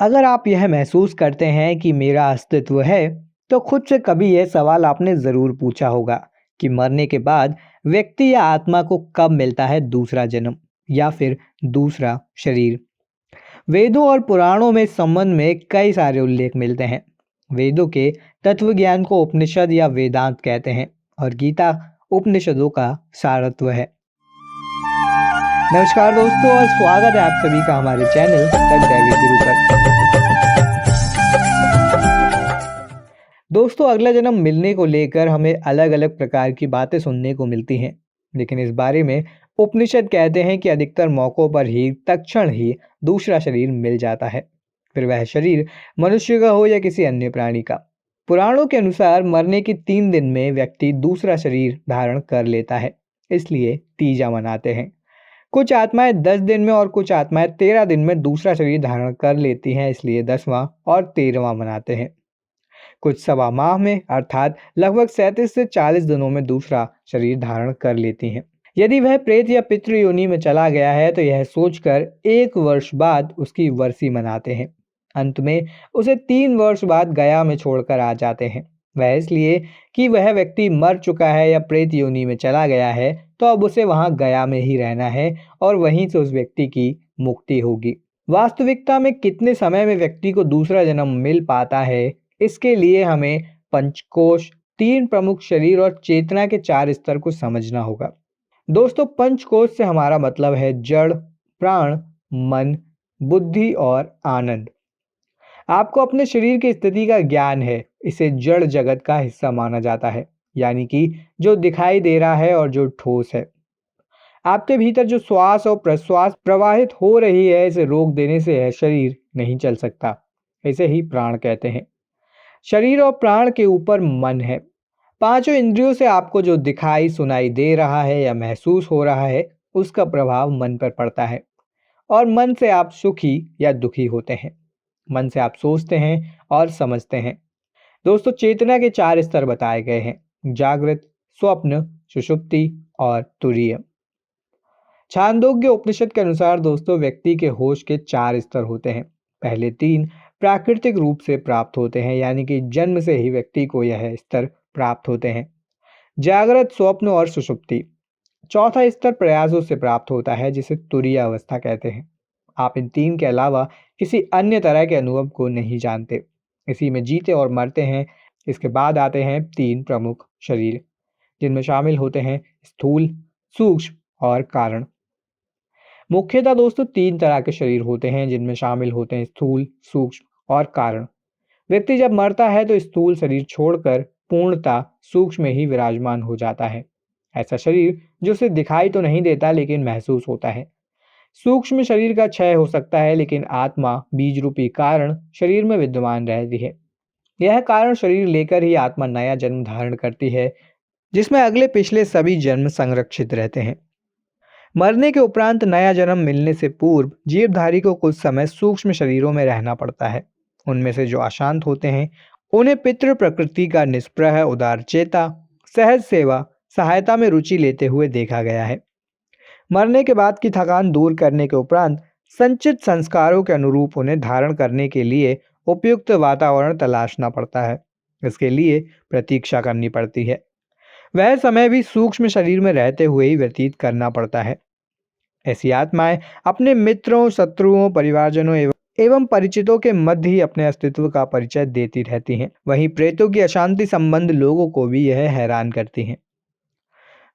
अगर आप यह महसूस करते हैं कि मेरा अस्तित्व है, तो खुद से कभी यह सवाल आपने ज़रूर पूछा होगा कि मरने के बाद व्यक्ति या आत्मा को कब मिलता है दूसरा जन्म या फिर दूसरा शरीर। वेदों और पुराणों में इस संबंध में कई सारे उल्लेख मिलते हैं। वेदों के तत्व ज्ञान को उपनिषद या वेदांत कहते हैं और गीता उपनिषदों का सारत्व है। नमस्कार दोस्तों और स्वागत है आप सभी का हमारे चैनल द दैविक गुरु पर। दोस्तों, अगला जन्म मिलने को लेकर हमें अलग अलग प्रकार की बातें सुनने को मिलती हैं, लेकिन इस बारे में उपनिषद कहते हैं कि अधिकतर मौक़ों पर ही तत्क्षण ही दूसरा शरीर मिल जाता है, फिर वह शरीर मनुष्य का हो या किसी अन्य प्राणी का। पुराणों के अनुसार मरने के 3 दिन में व्यक्ति दूसरा शरीर धारण कर लेता है, इसलिए तीजा मनाते हैं। कुछ आत्माएं 10 दिन में और कुछ आत्माएं 13 दिन में दूसरा शरीर धारण कर लेती हैं, इसलिए 10वां और 13वां मनाते हैं। कुछ सवा माह में अर्थात लगभग 37 से 40 दिनों में दूसरा शरीर धारण कर लेती हैं। यदि वह प्रेत या पितृ योनि में चला गया है तो यह सोचकर 1 वर्ष बाद उसकी वर्सी मनाते हैं। अंत में उसे 3 वर्ष बाद गया में छोड़कर आ जाते हैं। वह इसलिए कि वह व्यक्ति मर चुका है या प्रेत योनि में चला गया है, तो अब उसे वहां गया में ही रहना है और वहीं से उस व्यक्ति की मुक्ति होगी। वास्तविकता में कितने समय में व्यक्ति को दूसरा जन्म मिल पाता है, इसके लिए हमें पंचकोश, 3 प्रमुख शरीर और चेतना के 4 स्तर को समझना होगा। दोस्तों, पंचकोश से हमारा मतलब है जड़, प्राण, मन, बुद्धि और आनंद। आपको अपने शरीर की स्थिति का ज्ञान है, इसे जड़ जगत का हिस्सा माना जाता है, यानी कि जो दिखाई दे रहा है और जो ठोस है। आपके भीतर जो श्वास और प्रश्वास प्रवाहित हो रही है, इसे रोक देने से यह शरीर नहीं चल सकता। इसे ही प्राण कहते हैं। शरीर और प्राण के ऊपर मन है। पांचों इंद्रियों से आपको जो दिखाई सुनाई दे रहा है या महसूस हो रहा है, उसका प्रभाव मन पर पड़ता है और मन से आप सुखी या दुखी होते हैं। मन से आप सोचते हैं और समझते हैं। दोस्तों, चेतना के 4 स्तर बताए गए हैं: जागृत, स्वप्न, सुषुप्ति और तुरीय। छांदोग्य उपनिषद के अनुसार दोस्तों, व्यक्ति के होश के 4 स्तर होते हैं। पहले 3 प्राकृतिक रूप से प्राप्त होते हैं, यानी कि जन्म से ही व्यक्ति को यह स्तर प्राप्त होते हैं: जागृत, स्वप्न और सुषुप्ति। चौथा स्तर प्रयासों से प्राप्त होता है, जिसे तुरीय अवस्था कहते हैं। आप इन 3 के अलावा किसी अन्य तरह के अनुभव को नहीं जानते, इसी में जीते और मरते हैं। इसके बाद आते हैं 3 प्रमुख शरीर, जिनमें शामिल होते हैं स्थूल, सूक्ष्म और कारण। मुख्यतः दोस्तों 3 तरह के शरीर होते हैं, जिनमें शामिल होते हैं स्थूल, सूक्ष्म और कारण। व्यक्ति जब मरता है तो स्थूल शरीर छोड़कर पूर्णतः सूक्ष्म में ही विराजमान हो जाता है। ऐसा शरीर जो उसे दिखाई तो नहीं देता लेकिन महसूस होता है। सूक्ष्म शरीर का क्षय हो सकता है, लेकिन आत्मा बीज रूपी कारण शरीर में विद्यमान रहती है। यह कारण शरीर लेकर ही आत्मा नया जन्म धारण करती है, जिसमें अगले पिछले सभी जन्म संरक्षित रहते हैं। मरने के उपरांत नया जन्म मिलने से पूर्व जीवधारी को कुछ समय सूक्ष्म शरीरों में रहना पड़ता है। उनमें से जो अशांत होते हैं, उन्हें पितृ प्रकृति का निष्प्रह, उदार चेता, सहज सेवा, सहायता में रुचि लेते हुए देखा गया है। मरने के बाद की थकान दूर करने के उपरांत संचित संस्कारों के अनुरूप उन्हें धारण करने के लिए उपयुक्त वातावरण तलाशना पड़ता है। इसके लिए प्रतीक्षा करनी पड़ती है। वह समय भी सूक्ष्म शरीर में रहते हुए ही व्यतीत करना पड़ता है। ऐसी आत्माएं अपने मित्रों, शत्रुओं, परिवारजनों एवं परिचितों के मध्य ही अपने अस्तित्व का परिचय देती रहती हैं। वहीं प्रेतों की अशांति संबंध लोगों को भी यह हैरान करती हैं।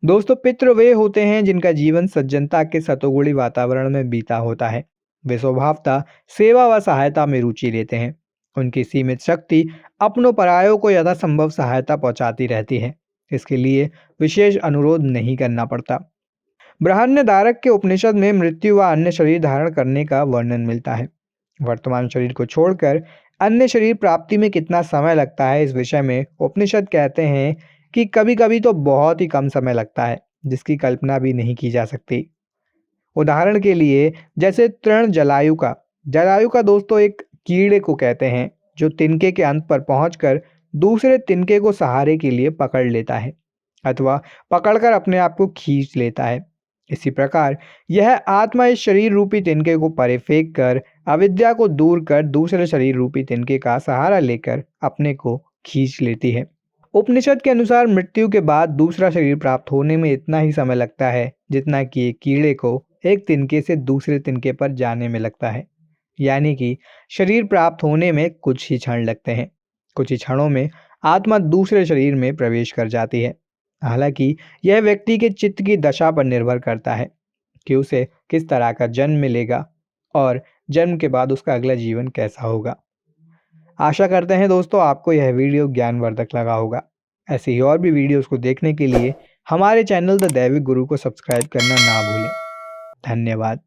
दोस्तों, पितृ वे होते हैं जिनका जीवन सज्जनता के सतोगुणी वातावरण में बीता होता है। वे स्वभावतः सेवा व सहायता में रुचि लेते हैं। उनकी सीमित शक्ति अपनों परायों को यथासंभव सहायता पहुंचाती रहती है। इसके लिए विशेष अनुरोध नहीं करना पड़ता। बृहन्नदारक के उपनिषद में मृत्यु व अन्य शरीर धारण करने का वर्णन मिलता है। वर्तमान शरीर को छोड़कर अन्य शरीर प्राप्ति में कितना समय लगता है, इस विषय में उपनिषद कहते हैं कि कभी कभी तो बहुत ही कम समय लगता है, जिसकी कल्पना भी नहीं की जा सकती। उदाहरण के लिए जैसे तृण जलायु का दोस्तों एक कीड़े को कहते हैं, जो तिनके के अंत पर पहुंचकर दूसरे तिनके को सहारे के लिए पकड़ लेता है अथवा पकड़कर अपने आप को खींच लेता है। इसी प्रकार यह आत्मा इस शरीर रूपी तिनके को परे फेंक कर अविद्या को दूर कर दूसरे शरीर रूपी तिनके का सहारा लेकर अपने को खींच लेती है। उपनिषद के अनुसार मृत्यु के बाद दूसरा शरीर प्राप्त होने में इतना ही समय लगता है जितना कि एक कीड़े को एक तिनके से दूसरे तिनके पर जाने में लगता है। यानी कि शरीर प्राप्त होने में कुछ ही क्षण लगते हैं। कुछ ही क्षणों में आत्मा दूसरे शरीर में प्रवेश कर जाती है। हालांकि यह व्यक्ति के चित्त की दशा पर निर्भर करता है कि उसे किस तरह का जन्म मिलेगा और जन्म के बाद उसका अगला जीवन कैसा होगा। आशा करते हैं दोस्तों आपको यह वीडियो ज्ञानवर्धक लगा होगा। ऐसे ही और भी वीडियोस को देखने के लिए हमारे चैनल द दैविक गुरु को सब्सक्राइब करना ना भूलें। धन्यवाद।